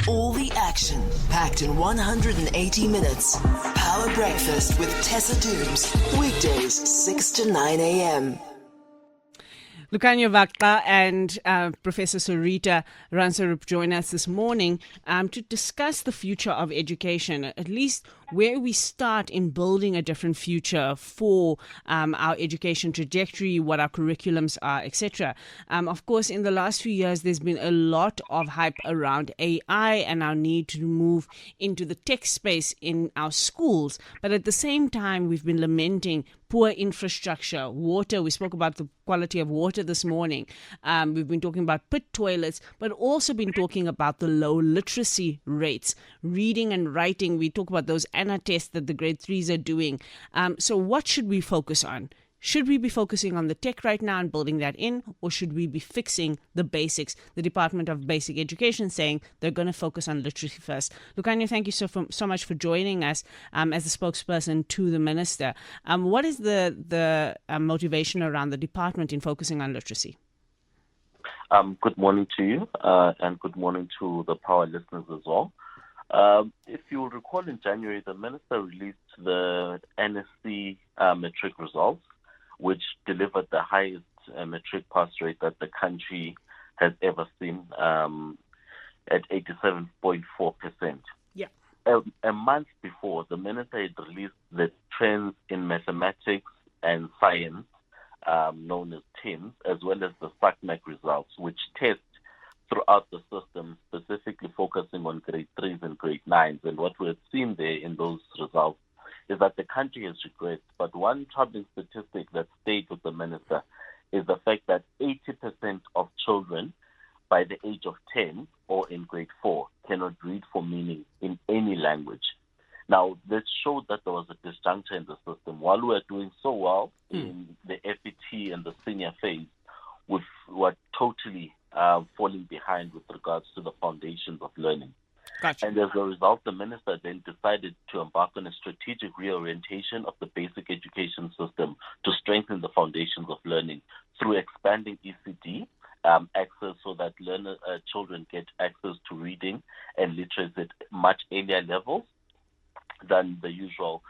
All the action packed in 180 minutes. Power Breakfast with Tessa Dooms. Weekdays 6 to 9 a.m. Lukhanyo Vangqa and Professor Sarita Ramsaroop join us this morning to discuss the future of education, at least where we start in building a different future for our education trajectory, what our curriculums are, etc. Of course, in the last few years, there's been a lot of hype around AI and our need to move into the tech space in our schools. But at the same time, we've been lamenting poor infrastructure, water. We spoke about the quality of water this morning. We've been talking about pit toilets, but also been talking about the low literacy rates. Reading and writing, we talk about those ANA tests that the grade 3s are doing. So what should we focus on? Should we be focusing on the tech right now and building that in, or should we be fixing the basics? The Department of Basic Education saying they're going to focus on literacy first. Lukhanyo, thank you so much for joining us as the spokesperson to the minister. What is the motivation around the department in focusing on literacy? Good morning to you, and good morning to the Power listeners as well. If you will recall, in January, the minister released the NSC matric results, which delivered the highest matric pass rate that the country has ever seen, at 87.4%. Yeah. A month before, the minister had released the trends in mathematics and science, known as TIMS, as well as the SACMAC results, which test throughout the system, specifically focusing on grade 3s and grade 9s. And what we have seen there in those results is that the country has regressed. But one troubling statistic that stayed with the minister is the fact that 80% of children by the age of 10 or in grade 4 cannot read for meaning in any language. Now, this showed that there was a disjuncture in the system. While we were doing so well in the FET and the senior phase, we were totally falling behind with regards to the foundations of learning. Gotcha. And as a result, the minister then decided to embark on a strategic reorientation of the basic education system to strengthen the foundations of learning through expanding ECD access so that children get access to reading and literacy at much earlier levels than the usual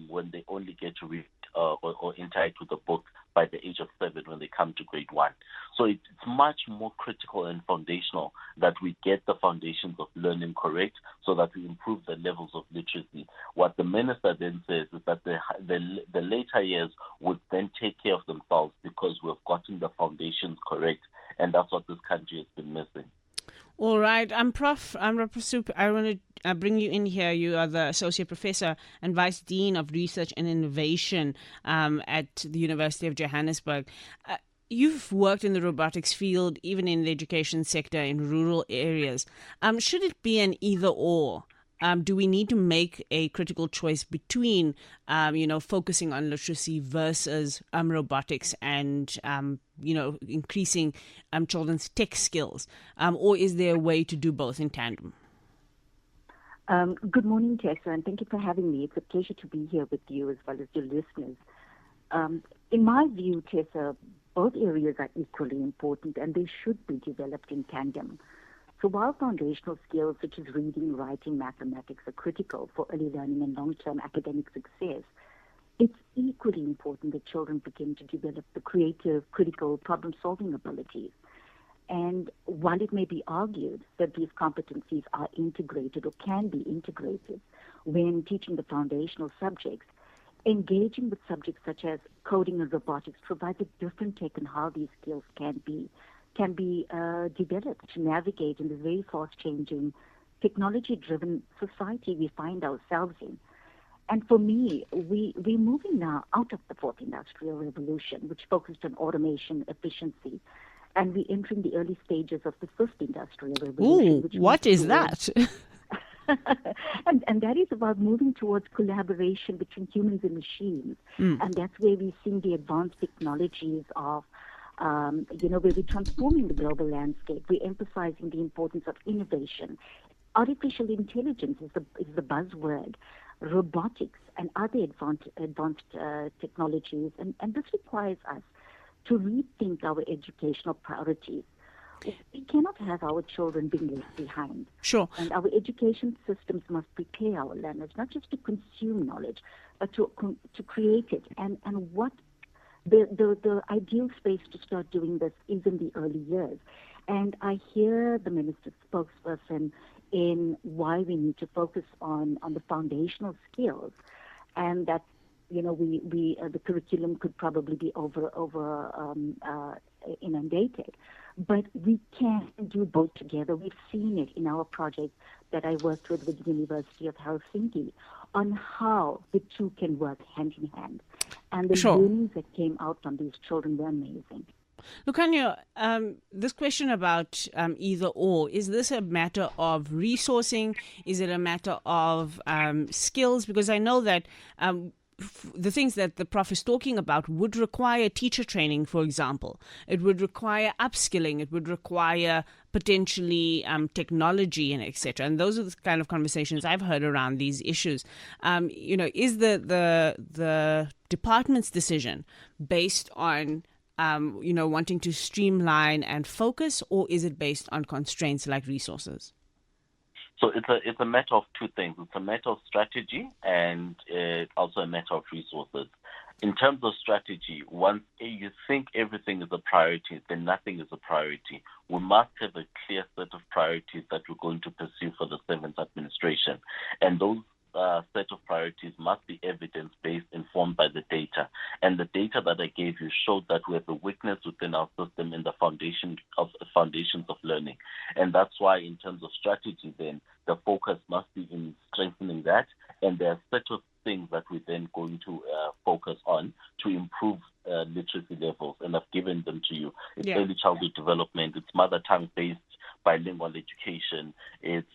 when they only get to read or interact with the book by the age of 7 when they come to grade 1. So it's much more critical and foundational that we get the foundations of learning correct so that we improve the levels of literacy. What the minister then says is that the later years would then take care of themselves because we've gotten the foundations correct, and that's what this country has been missing. All right. Prof. Ramsaroop, I want to bring you in here. You are the Associate Professor and Vice Dean of Research and Innovation at the University of Johannesburg. You've worked in the robotics field, even in the education sector in rural areas. Should it be an either-or? Do we need to make a critical choice between, focusing on literacy versus robotics and, increasing children's tech skills? Or is there a way to do both in tandem? Good morning, Tessa, and thank you for having me. It's a pleasure to be here with you as well as your listeners. In my view, Tessa, both areas are equally important and they should be developed in tandem. So while foundational skills such as reading, writing, mathematics are critical for early learning and long-term academic success, it's equally important that children begin to develop the creative, critical, problem-solving abilities. And while it may be argued that these competencies are integrated or can be integrated when teaching the foundational subjects, engaging with subjects such as coding and robotics provides a different take on how these skills can be developed to navigate in the very fast-changing, technology-driven society we find ourselves in. And for me, we're moving now out of the fourth industrial revolution, which focused on automation, efficiency, and we're entering the early stages of the fifth industrial revolution. Ooh, what is that? and that is about moving towards collaboration between humans and machines. And that's where we're seeing the advanced technologies of where we're transforming the global landscape. We're emphasizing the importance of innovation. Artificial intelligence is the buzzword. Robotics and other advanced technologies. And this requires us to rethink our educational priorities. We cannot have our children being left behind. Sure. And our education systems must prepare our learners, not just to consume knowledge, but to create it. And what the ideal space to start doing this is in the early years. And I hear the minister's spokesperson in why we need to focus on the foundational skills, and that the curriculum could probably be inundated, but we can do both together. We've seen it in our project that I worked with the University of Helsinki on how the two can work hand in hand, and the learnings that came out from these children were amazing. Lukhanyo, this question about either or, is this a matter of resourcing? Is it a matter of skills? Because I know that the things that the Prof is talking about would require teacher training, for example. It would require upskilling. It would require potentially technology and etc. And those are the kind of conversations I've heard around these issues. Is the department's decision based on wanting to streamline and focus, or is it based on constraints like resources? So it's a matter of two things. It's a matter of strategy and it's also a matter of resources. In terms of strategy, once you think everything is a priority, then nothing is a priority. We must have a clear set of priorities that we're going to pursue for the 7th administration. And those set of priorities must be evidence-based, informed by the data. And the data that I gave you showed that we have a weakness within our system in the foundations of learning. And that's why in terms of strategy then, the focus must be in strengthening that. And there are a set of things that we're then going to focus on to improve literacy levels. And I've given them to you. It's early childhood development. It's mother tongue-based bilingual education. It's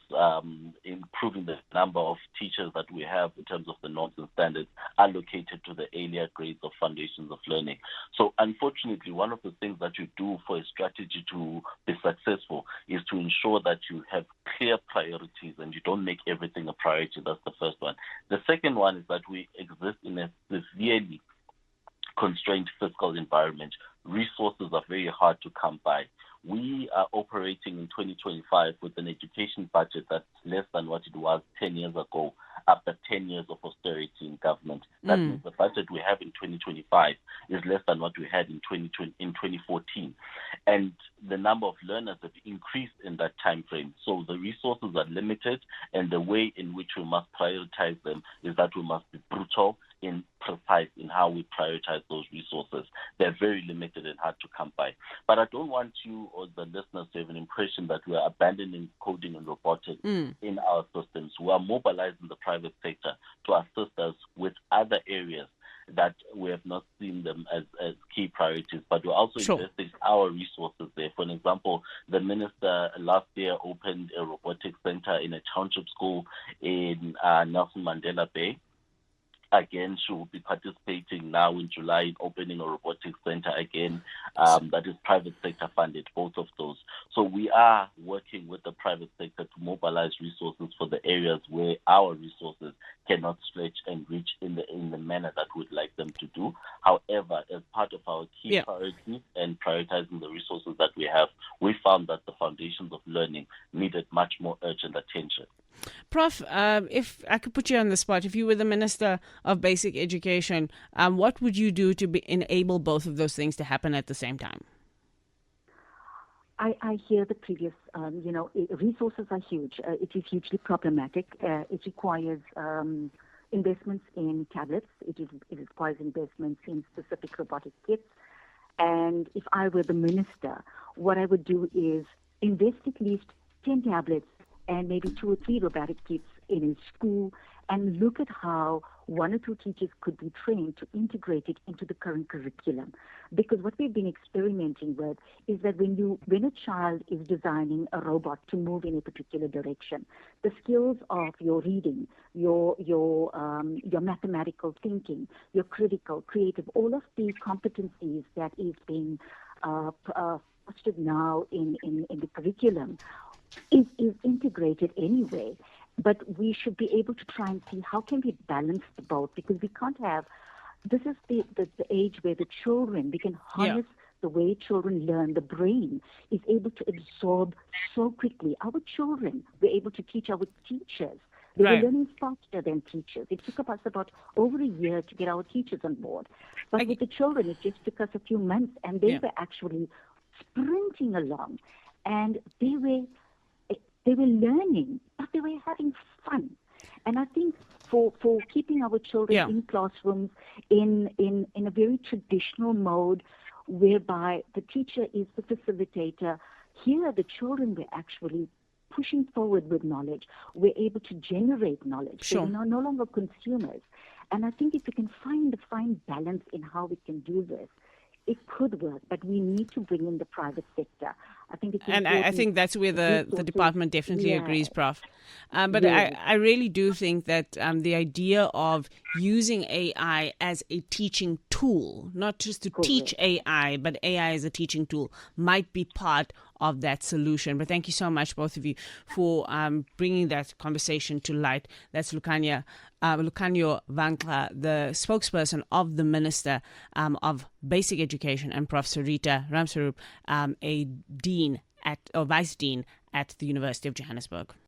improving the number of teachers that we have in terms of the norms and standards allocated to the earlier grades of foundations of learning. So unfortunately, one of the things that you do for a strategy to be successful is to ensure that you have clear priorities and you don't make everything a priority. That's the first one. The second one is that we exist in a severely constrained fiscal environment. Resources are very hard to come by. We are operating in 2025 with an education budget that's less than what it was 10 years ago, after 10 years of austerity in government. That means the budget we have in 2025 is less than what we had in 2014. And the number of learners have increased in that time frame. So the resources are limited, and the way in which we must prioritize them is that we must be brutal and precise in how we prioritize those resources. They're very limited and hard to come by. But I don't want you or the listeners to have an impression that we are abandoning coding and robotics in our systems. We are mobilizing the private sector to assist us with other areas that we have not seen them as key priorities, but we're also investing our resources there. For example, the minister last year opened a robotics center in a township school in Nelson Mandela Bay. Again, she will be participating now in July in opening a robotics center again that is private sector funded, both of those. So we are working with the private sector to mobilize resources for the areas where our resources cannot stretch and reach in the manner that we'd like them to do. However, as part of our key priorities and prioritizing the resources that we have, we found that the foundations of learning needed much more urgent attention. Prof, if I could put you on the spot, if you were the Minister of Basic Education, what would you do to enable both of those things to happen at the same time? I hear the previous, resources are huge. It is hugely problematic. It requires investments in tablets. It requires investments in specific robotic kits. And if I were the minister, what I would do is invest at least 10 tablets and maybe 2 or 3 robotic kits in his school, and look at how 1 or 2 teachers could be trained to integrate it into the current curriculum. Because what we've been experimenting with is that when a child is designing a robot to move in a particular direction, the skills of your reading, your mathematical thinking, your critical, creative, all of the competencies that is being fostered now in the curriculum is integrated anyway. But we should be able to try and see how can we balance both, because we can't have, this is the age where the children, we can harness the way children learn, the brain is able to absorb so quickly. Our children were able to teach our teachers. They Right. were learning faster than teachers. It took us about over a year to get our teachers on board. But with the children, it just took us a few months, and they were actually sprinting along. And they were learning, but they were having fun. And I think for keeping our children in classrooms in a very traditional mode, whereby the teacher is the facilitator, here the children were actually pushing forward with knowledge. We're able to generate knowledge. Sure. So we're no longer consumers. And I think if we can find a fine balance in how we can do this, it could work, but we need to bring in the private sector. I think it's And I think that's where the department definitely agrees, Prof. But I really do think that the idea of using AI as a teaching tool, not just to teach AI, but AI as a teaching tool, might be part of that solution. But thank you so much, both of you, for bringing that conversation to light. That's Lukhanyo Vangqa, the spokesperson of the Minister of Basic Education, and Prof. Sarita Ramsaroop, a dean or vice dean at the University of Johannesburg.